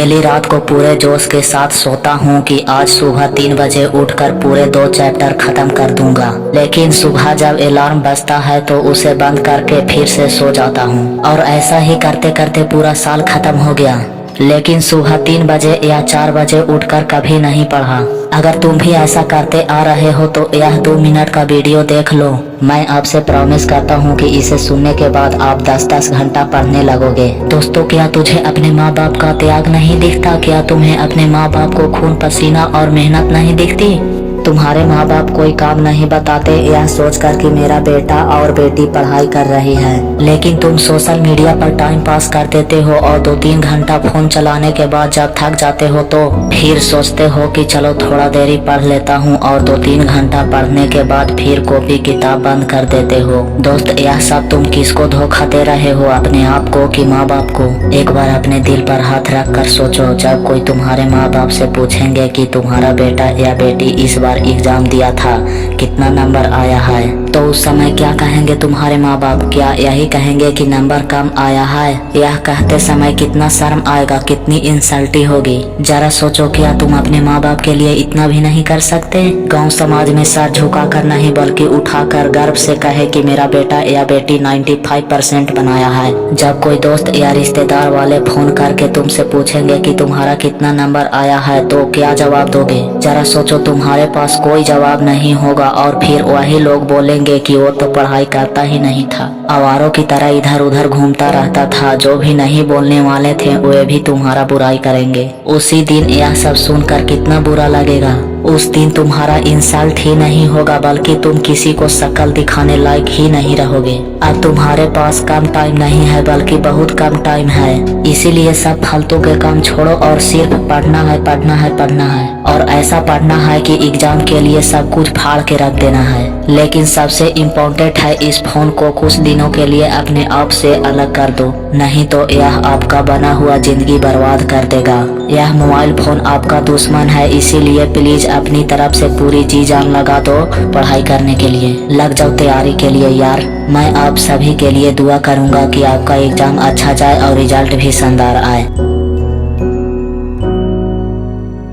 पहली रात को पूरे जोश के साथ सोता हूँ कि आज सुबह 3 बजे उठकर पूरे 2 चैप्टर खत्म कर दूंगा, लेकिन सुबह जब अलार्म बजता है तो उसे बंद करके फिर से सो जाता हूँ और ऐसा ही करते करते पूरा साल खत्म हो गया। लेकिन सुबह 3 बजे या 4 बजे उठकर कभी नहीं पढ़ा। अगर तुम भी ऐसा करते आ रहे हो तो यह 2 मिनट का वीडियो देख लो। मैं आपसे प्रॉमिस करता हूँ कि इसे सुनने के बाद आप 10-10 घंटा पढ़ने लगोगे। दोस्तों, क्या तुझे अपने माँ बाप का त्याग नहीं दिखता? क्या तुम्हें अपने माँ बाप को खून पसीना और मेहनत नहीं दिखती? तुम्हारे माँ बाप कोई काम नहीं बताते यह सोचकर कि मेरा बेटा और बेटी पढ़ाई कर रही है, लेकिन तुम सोशल मीडिया पर टाइम पास कर देते हो और 2-3 घंटा फोन चलाने के बाद जब थक जाते हो तो फिर सोचते हो कि चलो थोड़ा देरी पढ़ लेता हूँ और 2-3 घंटा पढ़ने के बाद फिर कॉपी किताब बंद कर देते हो। दोस्त, यह सब तुम किसको धोखा दे रहे हो, अपने आप को कि माँ बाप को? एक बार अपने दिल पर हाथ रख कर सोचो, जब कोई तुम्हारे माँ बाप से पूछेंगे कि तुम्हारा बेटा या बेटी इस बार एग्जाम दिया था, कितना नंबर आया है, तो उस समय क्या कहेंगे तुम्हारे माँ बाप? क्या यही कहेंगे कि नंबर कम आया है? यह कहते समय कितना शर्म आएगा, कितनी इंसल्टी होगी। जरा सोचो, क्या तुम अपने माँ बाप के लिए इतना भी नहीं कर सकते? गांव समाज में सर झुकाकर नहीं बल्कि उठाकर गर्व से कहे कि मेरा बेटा या बेटी 95% बनाया है। जब कोई दोस्त या रिश्तेदार वाले फोन करके तुमसे पूछेंगे कि तुम्हारा कितना नंबर आया है तो क्या जवाब दोगे? जरा सोचो, तुम्हारे पास कोई जवाब नहीं होगा और फिर वही लोग बोलेंगे कि वो तो पढ़ाई करता ही नहीं था, आवारों की तरह इधर उधर घूमता रहता था। जो भी नहीं बोलने वाले थे वे भी तुम्हारा बुराई करेंगे। उसी दिन यह सब सुनकर कितना बुरा लगेगा। उस दिन तुम्हारा इंसल्ट ही नहीं होगा बल्कि तुम किसी को शक्ल दिखाने लायक ही नहीं रहोगे। अब तुम्हारे पास कम टाइम नहीं है बल्कि बहुत कम टाइम है, इसीलिए सब फालतू के काम छोड़ो और सिर्फ पढ़ना है, पढ़ना है, पढ़ना है और ऐसा पढ़ना है कि एग्जाम के लिए सब कुछ फाड़ के रख देना है। लेकिन सबसे इम्पोर्टेंट है, इस फोन को कुछ दिनों के लिए अपने आप से अलग कर दो, नहीं तो यह आपका बना हुआ जिंदगी बर्बाद कर देगा। यह मोबाइल फोन आपका दुश्मन है, इसीलिए प्लीज अपनी तरफ से पूरी जी जान लगा दो पढ़ाई करने के लिए। लग जाओ तैयारी के लिए यार। मैं आप सभी के लिए दुआ करूंगा कि आपका एग्जाम अच्छा जाए और रिजल्ट भी शानदार आए।